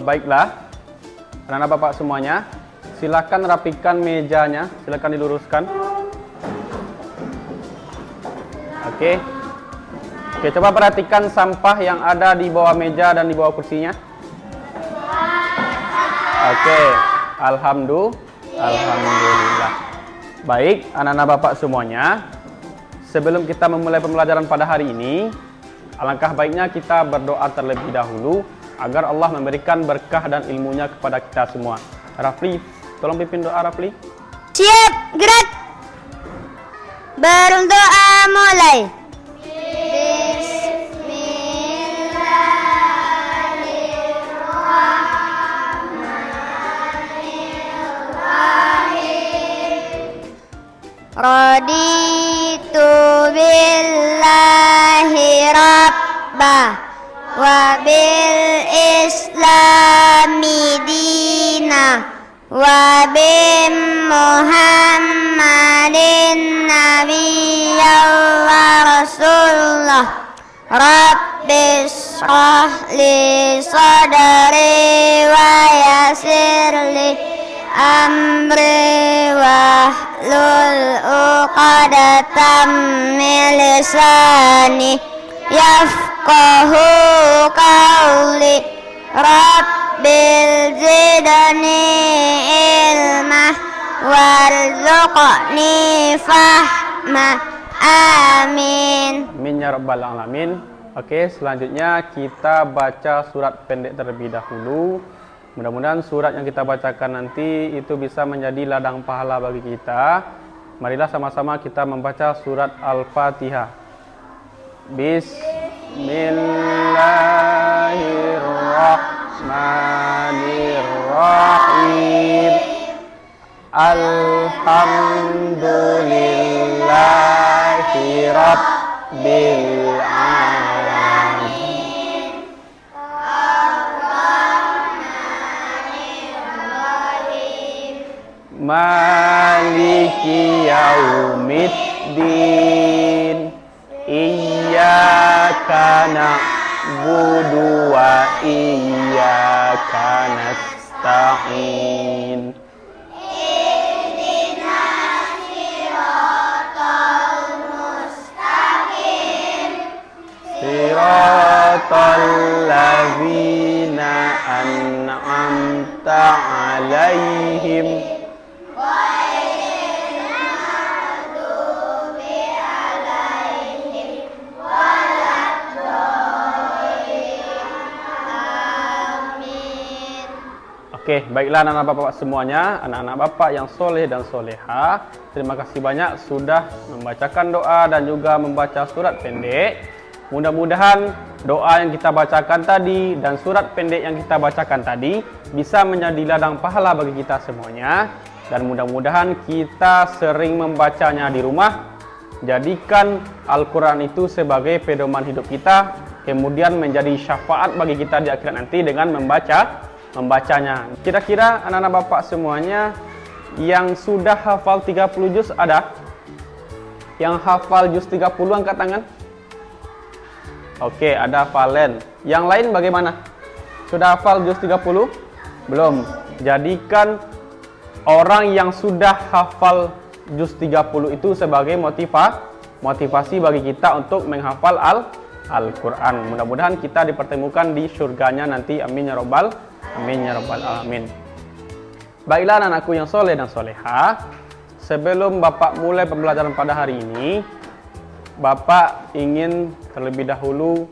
Baiklah, anak-anak Bapak semuanya, silakan rapikan mejanya, silakan diluruskan. Oke. Oke, coba perhatikan sampah yang ada di bawah meja dan di bawah kursinya. Oke, alhamdulillah. Baik, anak-anak Bapak semuanya, sebelum kita memulai pembelajaran pada hari ini, alangkah baiknya kita berdoa terlebih dahulu agar Allah memberikan berkah dan ilmunya kepada kita semua. Rafli, tolong pimpin doa Rafli. Siap, gerak. Berdoa mulai. Raditu billahi rabba wa bil islami dina wa bi muhammadin nabiyyan wa rasulullah. Rabbi shrah li sadri wa yassir li amri wahlul uqdatam min lisani yafqahu qawli. Rabbil zidni ilma warzuqni fahma. Amin. Amin ya rabbal alamin. Oke, selanjutnya kita baca surat pendek terlebih dahulu. Mudah-mudahan surat yang kita bacakan nanti itu bisa menjadi ladang pahala bagi kita. Marilah sama-sama kita membaca surat Al-Fatihah. Bismillahirrahmanirrahim. Alhamdulillahi rabbil alamin. Maliki yaumiddin. Iyyaka na'budu wa iyyaka nasta'in. Ihdinas siratal mustaqim. Siratal ladzina an'amta 'alaihim. Oke, baiklah anak-anak Bapak semuanya, anak-anak Bapak yang soleh dan soleha, terima kasih banyak sudah membacakan doa dan juga membaca surat pendek. Mudah-mudahan doa yang kita bacakan tadi dan surat pendek yang kita bacakan tadi bisa menjadi ladang pahala bagi kita semuanya. Dan mudah-mudahan kita sering membacanya di rumah. Jadikan Al-Quran itu sebagai pedoman hidup kita, kemudian menjadi syafaat bagi kita di akhirat nanti dengan membacanya. Kira-kira anak-anak Bapak semuanya yang sudah hafal 30 juz ada? Yang hafal juz 30 angkat tangan. Oke, ada Valen. Yang lain bagaimana? Sudah hafal juz 30? Belum. Jadikan orang yang sudah hafal juz 30 itu sebagai motivasi bagi kita untuk menghafal Al-Quran. Mudah-mudahan kita dipertemukan di surganya nanti. Amin ya rabbal alamin. Baiklah anak-anakku yang soleh dan soleha, sebelum Bapak mulai pembelajaran pada hari ini, Bapak ingin terlebih dahulu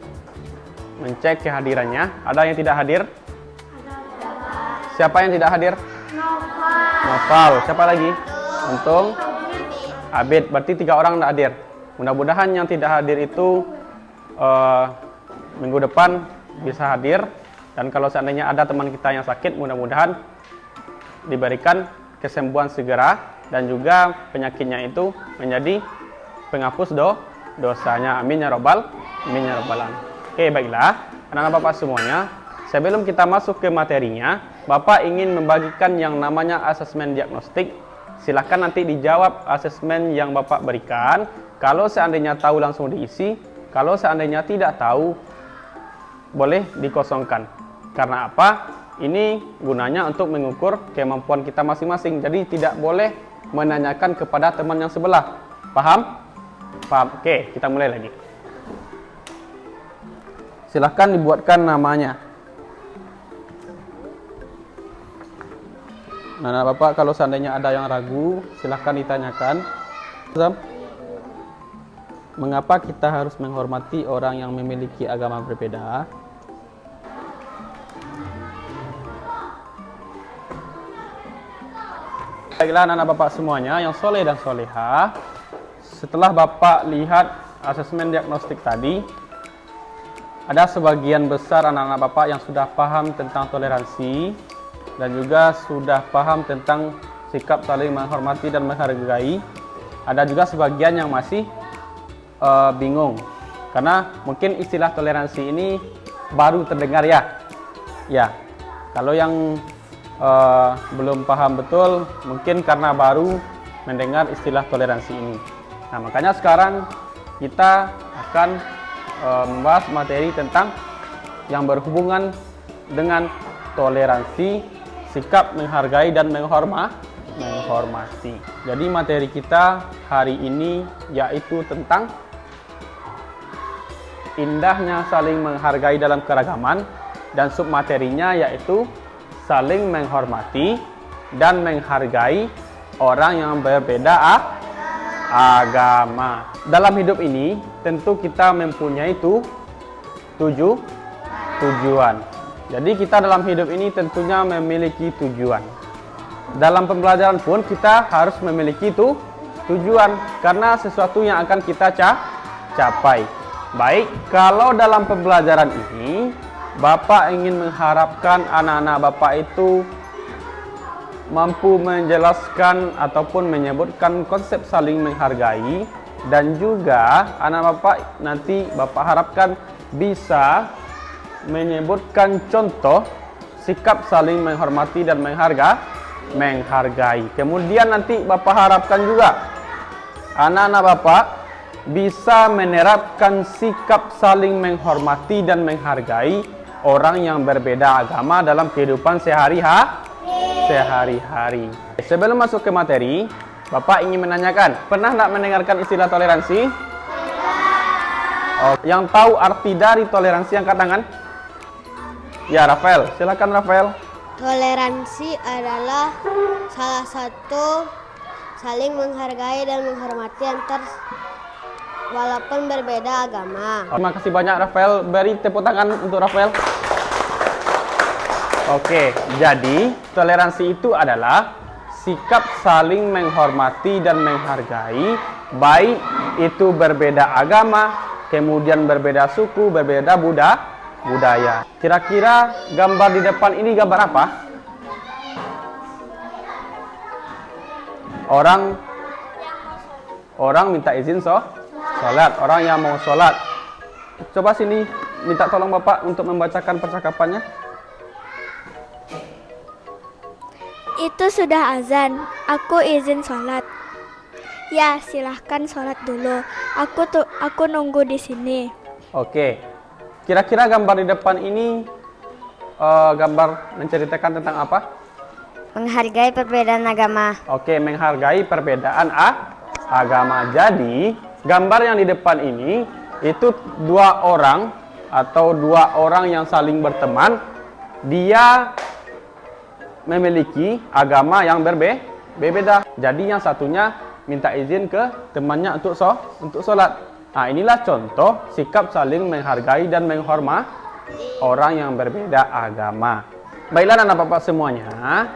mencek kehadirannya. Ada yang tidak hadir? Siapa yang tidak hadir? Noval. Siapa lagi? Untung. Abid. Berarti 3 orang tidak hadir. Mudah-mudahan yang tidak hadir itu minggu depan bisa hadir. Dan kalau seandainya ada teman kita yang sakit, mudah-mudahan diberikan kesembuhan segera dan juga penyakitnya itu menjadi penghapus dosanya. Amin ya rabbal alamin. Oke, baiklah anak-anak Bapak semuanya, sebelum kita masuk ke materinya, Bapak ingin membagikan yang namanya asesmen diagnostik. Silahkan nanti dijawab asesmen yang Bapak berikan. Kalau seandainya tahu langsung diisi, kalau seandainya tidak tahu boleh dikosongkan. Karena apa? Ini gunanya untuk mengukur kemampuan kita masing-masing. Jadi tidak boleh menanyakan kepada teman yang sebelah. Paham? Paham. Oke, kita mulai lagi. Silahkan dibuatkan namanya. Nah, Bapak, kalau seandainya ada yang ragu, silahkan ditanyakan. Mengapa kita harus menghormati orang yang memiliki agama berbeda? Baiklah anak-anak Bapak semuanya yang soleh dan soleha, setelah Bapak lihat asesmen diagnostik tadi, ada sebagian besar anak-anak Bapak yang sudah paham tentang toleransi dan juga sudah paham tentang sikap saling menghormati dan menghargai. Ada juga sebagian yang masih bingung, karena mungkin istilah toleransi ini baru terdengar ya. Ya, kalau yang belum paham betul, mungkin karena baru mendengar istilah toleransi ini. Nah, makanya sekarang kita akan membahas materi tentang yang berhubungan dengan toleransi, sikap menghargai dan menghormati. Jadi materi kita hari ini yaitu tentang indahnya saling menghargai dalam keragaman, dan submaterinya yaitu saling menghormati dan menghargai orang yang berbeda agama. Dalam hidup ini tentu kita mempunyai tujuan. Jadi kita dalam hidup ini tentunya memiliki tujuan. Dalam pembelajaran pun kita harus memiliki tujuan, karena sesuatu yang akan kita capai. Baik, kalau dalam pembelajaran ini Bapak ingin mengharapkan anak-anak Bapak itu mampu menjelaskan ataupun menyebutkan konsep saling menghargai, dan juga anak Bapak nanti Bapak harapkan bisa menyebutkan contoh sikap saling menghormati dan menghargai. Kemudian nanti Bapak harapkan juga anak-anak Bapak bisa menerapkan sikap saling menghormati dan menghargai orang yang berbeda agama dalam kehidupan sehari-hari. Sebelum masuk ke materi, Bapak ingin menanyakan, pernah tidak mendengarkan istilah toleransi? Oh, yang tahu arti dari toleransi angkat tangan? Ya, Rafael. Silakan Rafael. Toleransi adalah salah satu saling menghargai dan menghormati antar walaupun berbeda agama. Terima kasih banyak Rafael. Beri tepuk tangan untuk Rafael. Oke, jadi toleransi itu adalah sikap saling menghormati dan menghargai, baik itu berbeda agama, kemudian berbeda suku, berbeda budaya. Kira-kira gambar di depan ini gambar apa? Orang minta izin sholat, orang yang mau sholat. Coba sini, minta tolong Bapak untuk membacakan percakapannya. Itu sudah azan, aku izin sholat. Ya, silahkan sholat dulu. Aku nunggu di sini. Oke, kira-kira gambar di depan ini gambar menceritakan tentang apa? Menghargai perbedaan agama. Oke, menghargai perbedaan agama. Jadi, gambar yang di depan ini itu dua orang yang saling berteman. Dia memiliki agama yang berbeda. Jadi yang satunya minta izin ke temannya untuk sholat. Nah, inilah contoh sikap saling menghargai dan menghormati orang yang berbeda agama. Baiklah anak Bapak semuanya,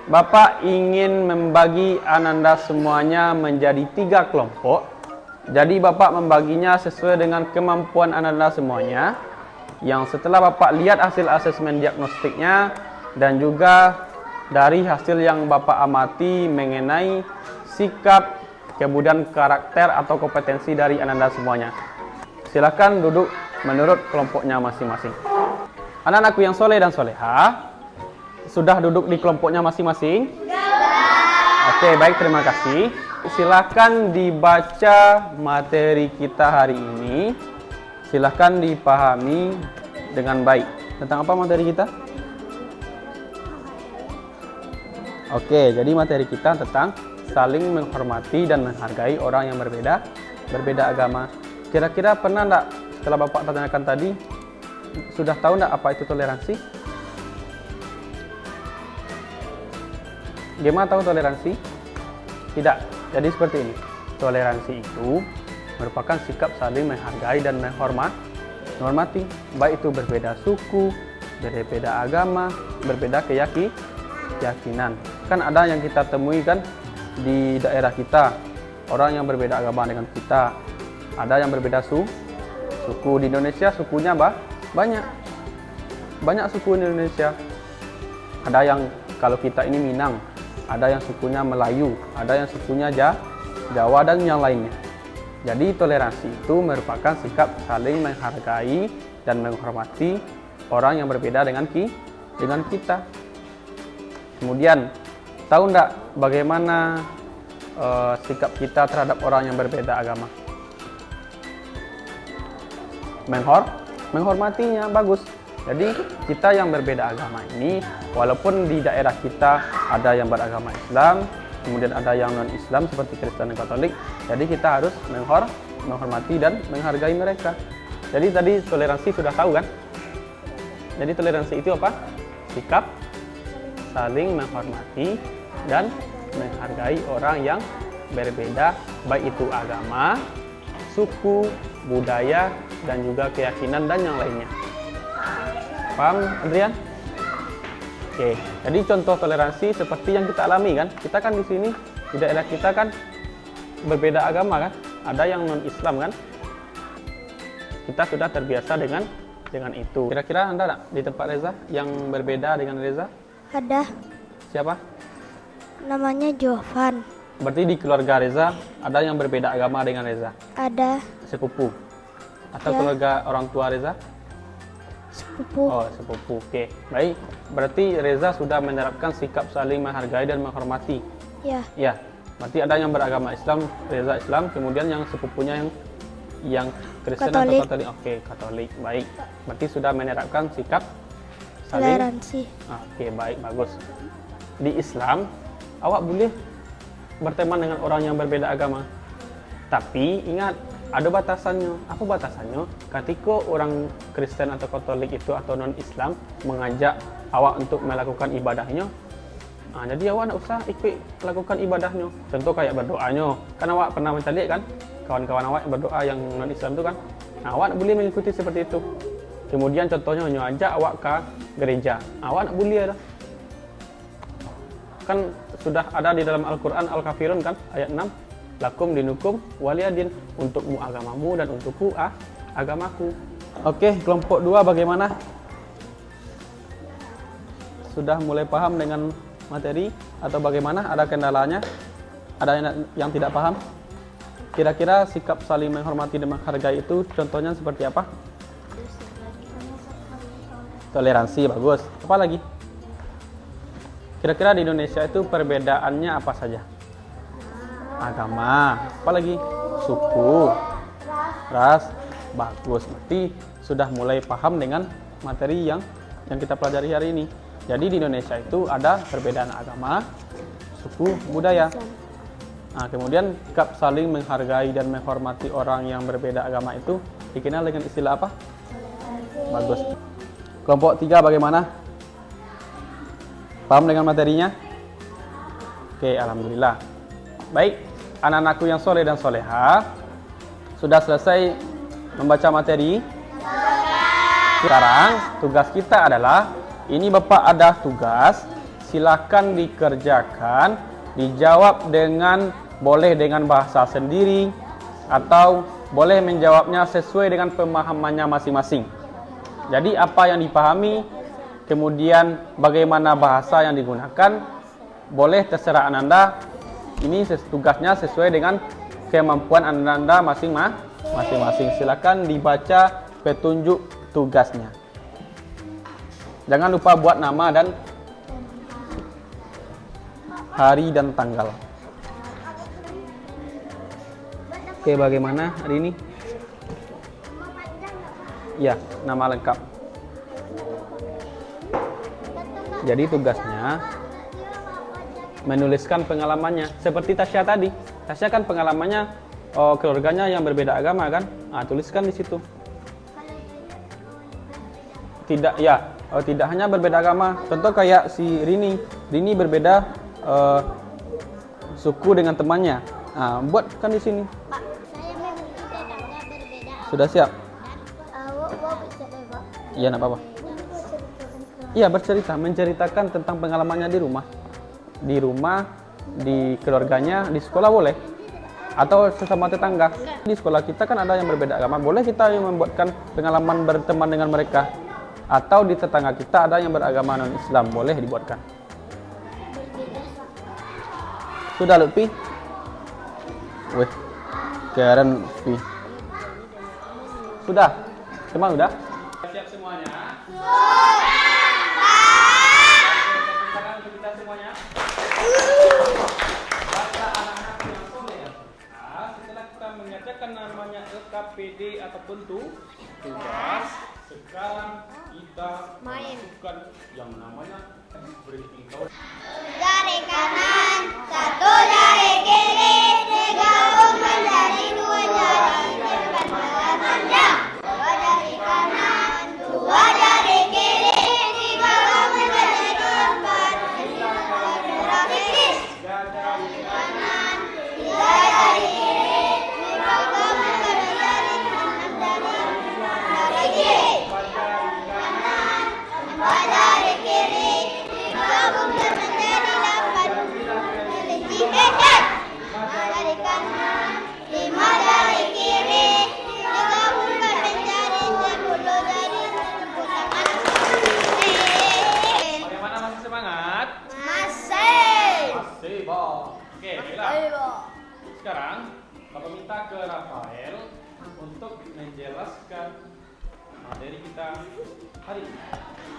Bapak ingin membagi Ananda semuanya menjadi 3 kelompok. Jadi Bapak membaginya sesuai dengan kemampuan Ananda semuanya, yang setelah Bapak lihat hasil asesmen diagnostiknya dan juga dari hasil yang Bapak amati mengenai sikap, kemudian karakter atau kompetensi dari Ananda semuanya. Silakan duduk menurut kelompoknya masing-masing. Anak-anakku yang soleh dan soleha, sudah duduk di kelompoknya masing-masing? Oke, baik, terima kasih. Silakan dibaca materi kita hari ini. Silakan dipahami dengan baik. Tentang apa materi kita? Oke, jadi materi kita tentang saling menghormati dan menghargai orang yang berbeda agama. Kira-kira pernah enggak setelah Bapak tanyakan tadi, sudah tahu enggak apa itu toleransi? Gimana tahu toleransi? Tidak. Jadi seperti ini. Toleransi itu merupakan sikap saling menghargai dan menghormati, baik itu berbeda suku, berbeda agama, berbeda keyakinan. Kan ada yang kita temui kan di daerah kita, orang yang berbeda agama dengan kita. Ada yang berbeda suku. Di Indonesia sukunya banyak. Banyak suku di Indonesia. Ada yang kalau kita ini Minang, ada yang sukunya Melayu, ada yang sukunya Jawa dan yang lainnya. Jadi toleransi itu merupakan sikap saling menghargai dan menghormati orang yang berbeda dengan kita. Kemudian, tahu enggak bagaimana sikap kita terhadap orang yang berbeda agama? Menghormatinya, bagus. Jadi kita yang berbeda agama ini, walaupun di daerah kita ada yang beragama Islam, kemudian ada yang non-Islam seperti Kristen dan Katolik, jadi kita harus menghormati dan menghargai mereka. Jadi tadi toleransi sudah tahu kan? Jadi toleransi itu apa? Sikap saling menghormati dan menghargai orang yang berbeda, baik itu agama, suku, budaya, dan juga keyakinan dan yang lainnya. Paham, Adrian? Oke, jadi contoh toleransi seperti yang kita alami kan? Kita kan di sini di daerah kita kan berbeda agama kan? Ada yang non-Islam kan? Kita sudah terbiasa dengan itu. Kira-kira Anda ada di tempat Reza yang berbeda dengan Reza? Ada, Siapa? namanya Jovan. Berarti di keluarga Reza ada yang berbeda agama dengan Reza? Ada Sepupu? Atau Ya. keluarga orang tua Reza? sepupu. Oh, sepupu. Oke, baik. Berarti Reza sudah menerapkan sikap saling menghargai dan menghormati. Ya, Ya, berarti ada yang beragama Islam, Reza Islam, kemudian yang sepupunya yang Kristen atau Katolik. Katolik. Oke, Katolik. Baik. Berarti sudah menerapkan sikap saling. toleransi. Oke, baik, bagus. Di Islam, awak boleh berteman dengan orang yang berbeda agama. Tapi ingat, ada batasannya. Apa batasannya? Ketika orang Kristen atau Katolik itu atau non-Islam mengajak awak untuk melakukan ibadahnya, jadi awak tidak usah ikut lakukan ibadahnya. Contoh kayak berdoanya. Kan awak pernah mencari kan kawan-kawan awak yang berdoa yang non-Islam itu kan. Awak boleh mengikuti seperti itu. Kemudian contohnya ajak awak ke gereja. Awak tidak boleh dah. Kan sudah ada di dalam Al-Quran Al-Kafirun kan ayat 6. Lakum dinukum waliyadin, untukmu agamamu dan untukku agamaku. Oke, kelompok 2 bagaimana? Sudah mulai paham dengan materi atau bagaimana? Ada kendalanya? Ada yang tidak paham? Kira-kira sikap saling menghormati dan menghargai itu contohnya seperti apa? Toleransi, bagus. Apa lagi? Kira-kira di Indonesia itu perbedaannya apa saja? Agama, apalagi suku, ras, bagus. Berarti sudah mulai paham dengan materi yang kita pelajari hari ini. Jadi di Indonesia itu ada perbedaan agama, suku, budaya. Nah, kemudian sikap saling menghargai dan menghormati orang yang berbeda agama itu dikenal dengan istilah apa? Bagus. Kelompok 3 bagaimana? Paham dengan materinya? Oke, alhamdulillah. Baik. Anak-anakku yang soleh dan soleha, sudah selesai membaca materi? Sekarang tugas kita adalah, ini Bapak ada tugas, silakan dikerjakan, dijawab boleh dengan bahasa sendiri, atau boleh menjawabnya sesuai dengan pemahamannya masing-masing. Jadi apa yang dipahami, kemudian bagaimana bahasa yang digunakan, boleh terserah Anda. Ini tugasnya sesuai dengan kemampuan Anda masing-masing. Silakan dibaca petunjuk tugasnya. Jangan lupa buat nama dan hari dan tanggal. Oke, bagaimana hari ini? Ya, nama lengkap. Jadi tugasnya menuliskan pengalamannya. Seperti Tasya tadi. Tasya kan pengalamannya keluarganya yang berbeda agama kan? Nah, tuliskan di situ. Tidak ya, tidak hanya berbeda agama. Contoh kayak si Rini. Rini berbeda suku dengan temannya. Nah, buatkan di sini. Pak, saya memiliki tetangga berbeda. Sudah siap? Awak bisa Pak. Iya, enggak apa-apa. Iya, bercerita, menceritakan tentang pengalamannya di rumah. Di rumah, di keluarganya, di sekolah boleh. Atau sesama tetangga. Di sekolah kita kan ada yang berbeda agama, boleh kita yang membuatkan pengalaman berteman dengan mereka. Atau di tetangga kita ada yang beragama non-Islam, boleh dibuatkan. Sudah Lutfi? Wih, keren Lutfi. Sudah? Semua udah? Siap semuanya? Kita semuanya. Baca anak-anak yang soleh. Nah, setelah kita mengerjakan namanya LKPD ataupun tugas, sekarang kita masukkan yang namanya briefing. Jari kanan, satu jari kiri, digabung menjadi dua jari berbentuk panjang. Dua jari kanan, dua jari kiri, digabung menjadi empat. Tiga jari kanan, tiga jari kiri, digabung menjadi enam jari kiri. Empat jari kiri, digabung menjadi delapan. Jari kanan, lima jari kiri, digabungkan menjadi 10 jari. Bagaimana, masih semangat? Masih. Masih, Bo. Oke, baiklah. Sekarang Bapak minta ke Rafael untuk menjelaskan materi kita hari ini.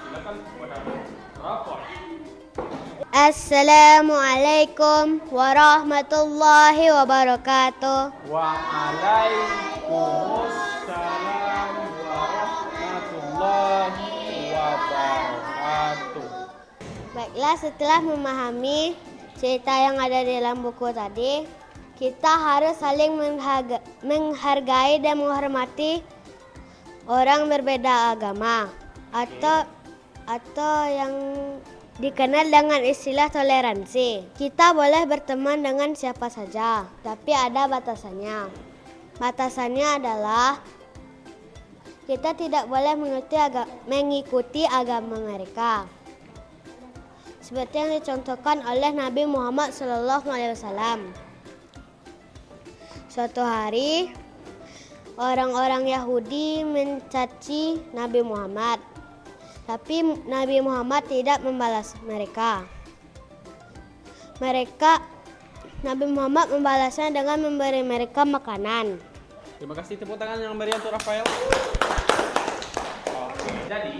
Silakan kepada Rafael. Assalamualaikum warahmatullahi wabarakatuh. Waalaikumsalam warahmatullahi wabarakatuh. Baiklah, setelah memahami cerita yang ada di dalam buku tadi, kita harus saling menghargai dan menghormati orang berbeda agama atau yang dikenal dengan istilah toleransi. Kita boleh berteman dengan siapa saja, tapi ada batasannya. Batasannya adalah kita tidak boleh mengikuti agama mereka. Seperti yang dicontohkan oleh Nabi Muhammad SAW. Suatu hari, orang-orang Yahudi mencaci Nabi Muhammad. Tapi Nabi Muhammad tidak membalas mereka. Nabi Muhammad membalasnya dengan memberi mereka makanan. Terima kasih, tepuk tangan yang meriah untuk Rafael. Oke, jadi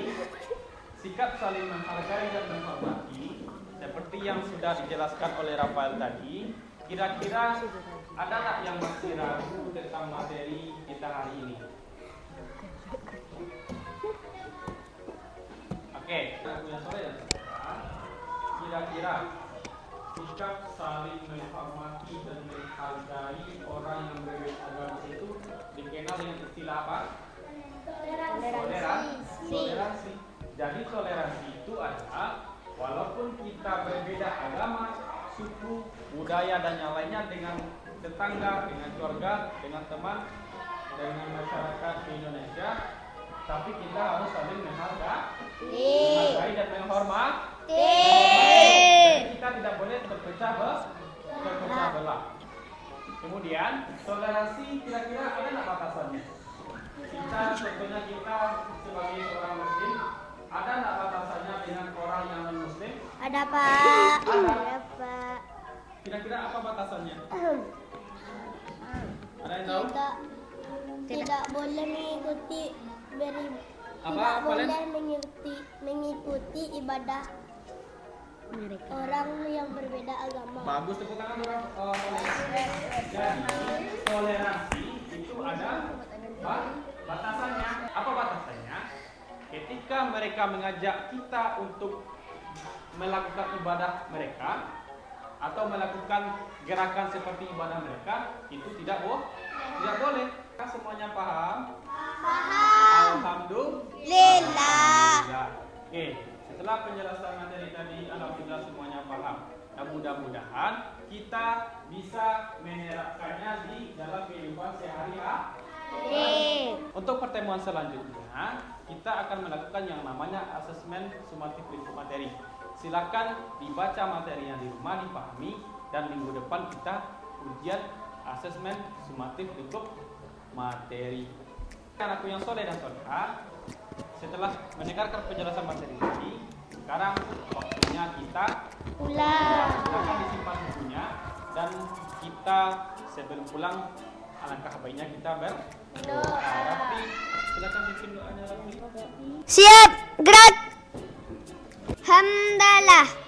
sikap saling menghargai dan menghormati seperti yang sudah dijelaskan oleh Rafael tadi. Kira-kira ada tak yang masih ragu tentang materi kita hari ini? Oke, kira-kira sikap saling menghormati dan menghargai orang yang berbeda agama itu dikenal dengan istilah apa? Toleransi. Jadi toleransi itu adalah walaupun kita berbeda agama, suku, budaya dan yang lainnya dengan tetangga, dengan keluarga, dengan teman, dengan masyarakat di Indonesia, tapi kita harus saling menghargai dan menghormati. Jadi kita tidak boleh terpecah belah. Kemudian toleransi kira-kira ada nggak batasannya? Kita tentunya kita sebagai seorang muslim ada nggak batasannya dengan orang yang non muslim? Ada Pak. Ada. Pak. Kira-kira apa batasannya? Ada yang tahu? Tidak boleh mengikuti Apa, Valen? mengikuti ibadah orang yang berbeda agama. Bagus, tepuk tangan orang. Jadi toleransi itu ada batasannya. Apa batasannya? Ketika mereka mengajak kita untuk melakukan ibadah mereka, atau melakukan gerakan seperti ibadah mereka, itu tidak boleh. Semuanya paham? Alhamdulillah. Oke, setelah penjelasan materi tadi, alhamdulillah semuanya paham. Dan mudah-mudahan kita bisa menerapkannya di dalam kehidupan sehari-hari. Untuk pertemuan selanjutnya, kita akan melakukan yang namanya asesmen sumatif lingkup materi. Silakan dibaca materinya di rumah, dipahami, dan minggu depan kita ujian asesmen sumatif lingkup materi. Anakku yang soleh dan soleha, setelah mendengarkan penjelasan materi ini, sekarang waktunya kita Pulang. silakan disimpan bukunya, dan kita sebelum pulang alangkah baiknya kita berdoa. Rafi, silakan bikin doanya Rafi. Siap, gerak. Hamdalah.